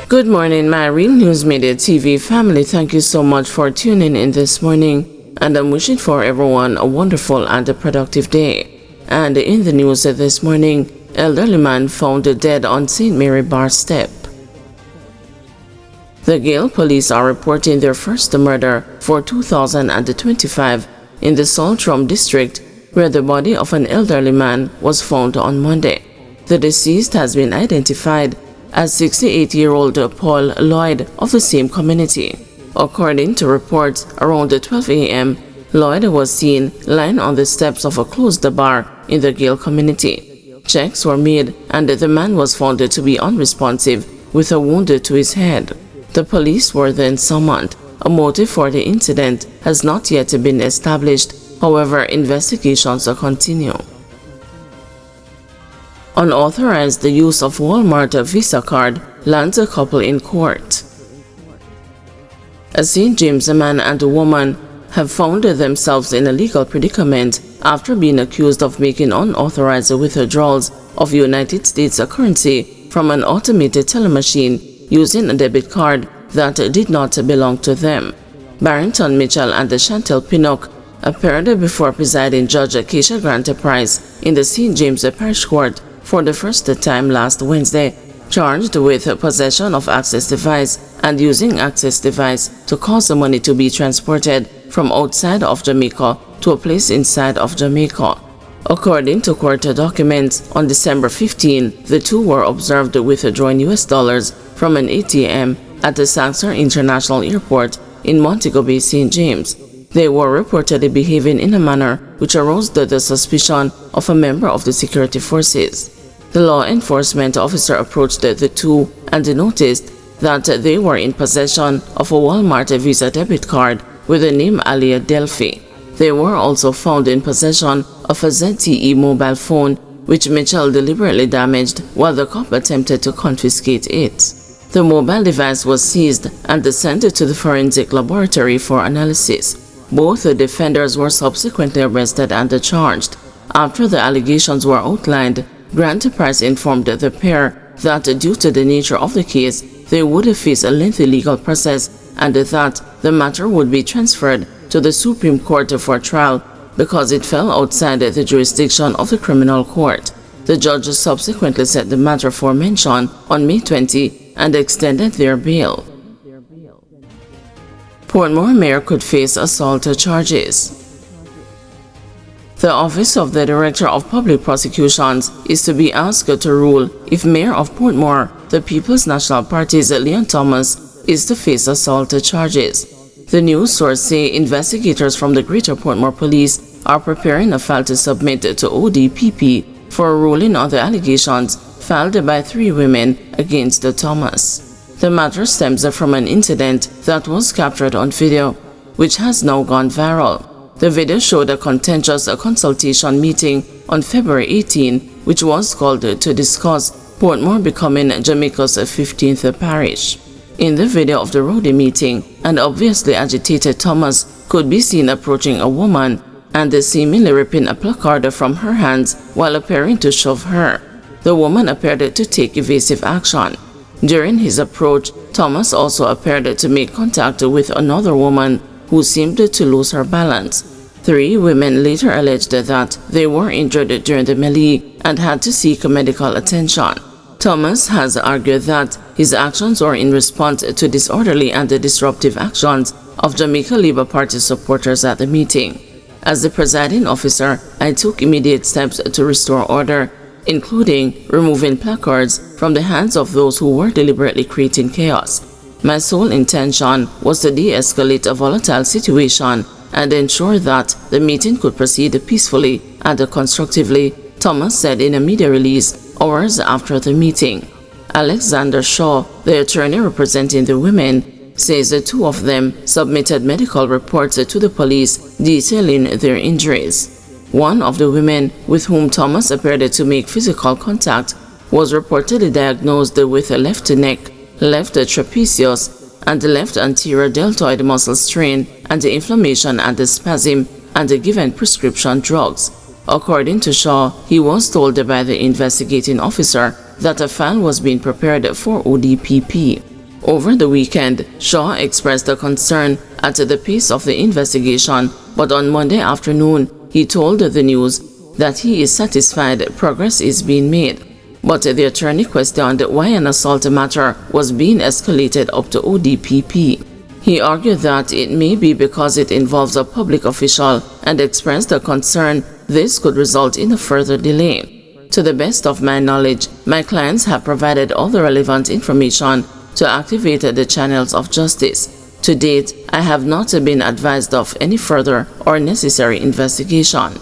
Good morning, my Real News Media TV family. Thank you so much for tuning in this morning, and I'm wishing for everyone a wonderful and a productive day. And in the news this morning, elderly man found dead on St. Mary Bar step. The Gale police are reporting their first murder for 2025 in the Saltram district, where the body of an elderly man was found on Monday. The deceased has been identified as 68-year-old Paul Lloyd of the same community. According to reports, around 12 a.m., Lloyd was seen lying on the steps of a closed bar in the Gale community. Checks were made and the man was found to be unresponsive with a wound to his head. The police were then summoned. A motive for the incident has not yet been established. However, investigations continue. Unauthorized use of Walmart Visa card lands a couple in court. A St. James man and a woman have found themselves in a legal predicament after being accused of making unauthorized withdrawals of United States currency from an automated teller machine using a debit card that did not belong to them. Barrington Mitchell and Chantel Pinnock appeared before presiding Judge Keisha Grant Price in the St. James Parish Court for the first time last Wednesday, charged with possession of access device and using access device to cause the money to be transported from outside of Jamaica to a place inside of Jamaica. According to court documents, on December 15, the two were observed withdrawing US dollars from an ATM at the Saxon International Airport in Montego Bay, St. James. They were reportedly behaving in a manner which aroused the suspicion of a member of the security forces. The law enforcement officer approached the two and noticed that they were in possession of a Walmart Visa debit card with the name Alia Delphi. They were also found in possession of a ZTE mobile phone, which Mitchell deliberately damaged while the cop attempted to confiscate it. The mobile device was seized and sent to the forensic laboratory for analysis. Both the defenders were subsequently arrested and charged. After the allegations were outlined, Grant Price informed the pair that due to the nature of the case, they would face a lengthy legal process and that the matter would be transferred to the Supreme Court for trial because it fell outside the jurisdiction of the criminal court. The judge subsequently set the matter for mention on May 20 and extended their bail. Portmore mayor could face assault charges. The Office of the Director of Public Prosecutions is to be asked to rule if Mayor of Portmore, the People's National Party's Leon Thomas, is to face assault charges. The news source say investigators from the Greater Portmore Police are preparing a file to submit to ODPP for a ruling on the allegations filed by 3 women against Thomas. The matter stems from an incident that was captured on video, which has now gone viral. The video showed a contentious consultation meeting on February 18, which was called to discuss Portmore becoming Jamaica's 15th parish. In the video of the rowdy meeting, an obviously agitated Thomas could be seen approaching a woman and seemingly ripping a placard from her hands while appearing to shove her. The woman appeared to take evasive action. During his approach, Thomas also appeared to make contact with another woman who seemed to lose her balance. 3 women later alleged that they were injured during the melee and had to seek medical attention. Thomas has argued that his actions were in response to disorderly and disruptive actions of Jamaica Labour Party supporters at the meeting. As the presiding officer, I took immediate steps to restore order, including removing placards from the hands of those who were deliberately creating chaos. My sole intention was to de-escalate a volatile situation and ensure that the meeting could proceed peacefully and constructively, Thomas said in a media release hours after the meeting. Alexander Shaw, the attorney representing the women, says the 2 of them submitted medical reports to the police detailing their injuries. One of the women with whom Thomas appeared to make physical contact was reportedly diagnosed with a left neck, left trapezius, and left anterior deltoid muscle strain and inflammation and spasm, and given prescription drugs. According to Shaw, he was told by the investigating officer that a file was being prepared for ODPP. Over the weekend, Shaw expressed a concern at the pace of the investigation, but on Monday afternoon, he told the news that he is satisfied progress is being made. But the attorney questioned why an assault matter was being escalated up to ODPP. He argued that it may be because it involves a public official and expressed a concern this could result in a further delay. To the best of my knowledge, my clients have provided all the relevant information to activate the channels of justice. To date, I have not been advised of any further or necessary investigation.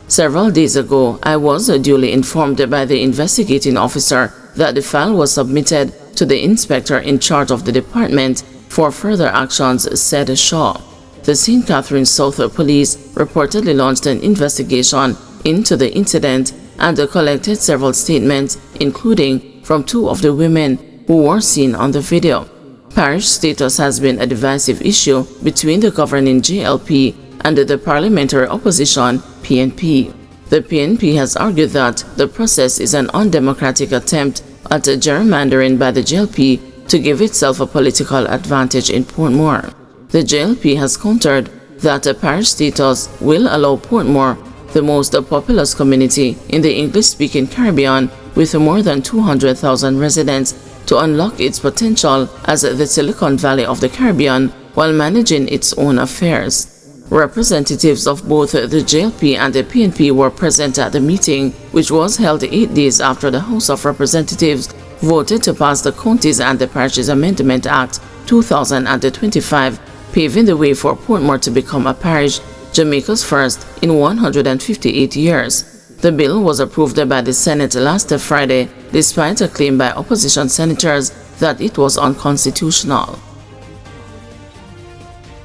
Several days ago, I was duly informed by the investigating officer that the file was submitted to the inspector in charge of the department for further actions, said Shaw. The St. Catharines South Police reportedly launched an investigation into the incident and collected several statements, including from 2 of the women who were seen on the video. Parish status has been a divisive issue between the governing JLP and the parliamentary opposition PNP. The PNP has argued that the process is an undemocratic attempt at gerrymandering by the JLP to give itself a political advantage in Portmore. The JLP has countered that a parish status will allow Portmore, the most populous community in the English-speaking Caribbean with more than 200,000 residents, to unlock its potential as the Silicon Valley of the Caribbean while managing its own affairs. Representatives of both the JLP and the PNP were present at the meeting, which was held 8 days after the House of Representatives voted to pass the Counties and the Parishes Amendment Act 2025, paving the way for Portmore to become a parish, Jamaica's first in 158 years. The bill was approved by the Senate last Friday, despite a claim by opposition senators that it was unconstitutional.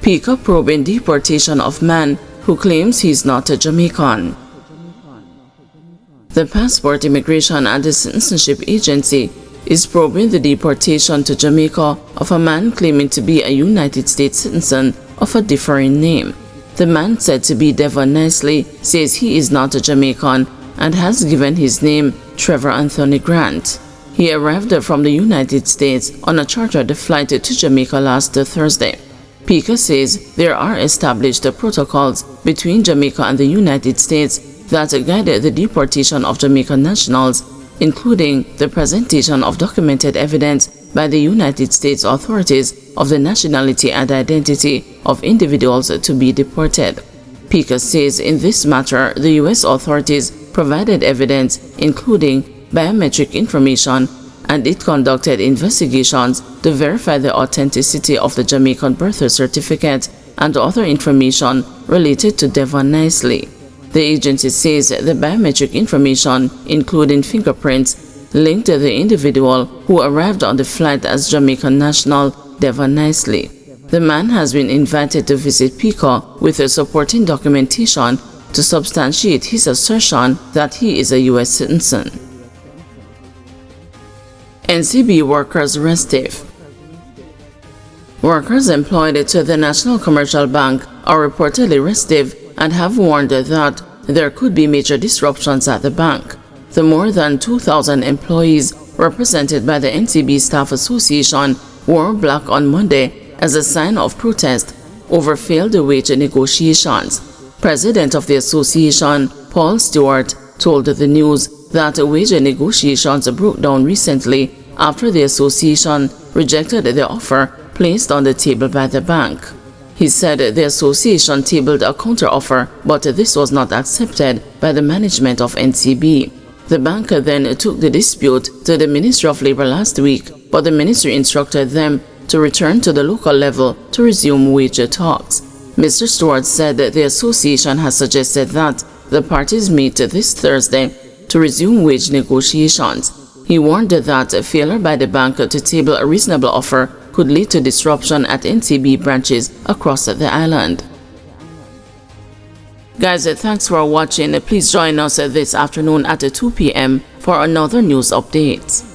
PICA probing deportation of man who claims he's not a Jamaican. The Passport, Immigration and Citizenship Agency is probing the deportation to Jamaica of a man claiming to be a United States citizen of a differing name. The man, said to be Devon Nicely, says he is not a Jamaican and has given his name Trevor Anthony Grant. He arrived from the United States on a chartered flight to Jamaica last Thursday. PICA says there are established protocols between Jamaica and the United States that guide the deportation of Jamaican nationals, including the presentation of documented evidence by the United States authorities of the nationality and identity of individuals to be deported. PICA says in this matter, the U.S. authorities provided evidence, including biometric information, and it conducted investigations to verify the authenticity of the Jamaican birth certificate and other information related to Devon Nicely. The agency says the biometric information, including fingerprints, linked the individual who arrived on the flight as Jamaican national Devon Nicely. The man has been invited to visit PICA with supporting documentation to substantiate his assertion that he is a U.S. citizen. NCB workers restive. Workers employed to the National Commercial Bank are reportedly restive and have warned that there could be major disruptions at the bank. The more than 2,000 employees represented by the NCB Staff Association wore black on Monday as a sign of protest over failed wage negotiations. President of the association, Paul Stewart, told the news that wage negotiations broke down recently after the association rejected the offer placed on the table by the bank. He said the association tabled a counter-offer, but this was not accepted by the management of NCB. The bank then took the dispute to the Ministry of Labour last week, but the ministry instructed them to return to the local level to resume wage talks. Mr. Stewart said that the association has suggested that the parties meet this Thursday to resume wage negotiations. He warned that failure by the bank to table a reasonable offer could lead to disruption at NCB branches across the island. Guys, thanks for watching. Please join us this afternoon at 2 p.m. for another news update.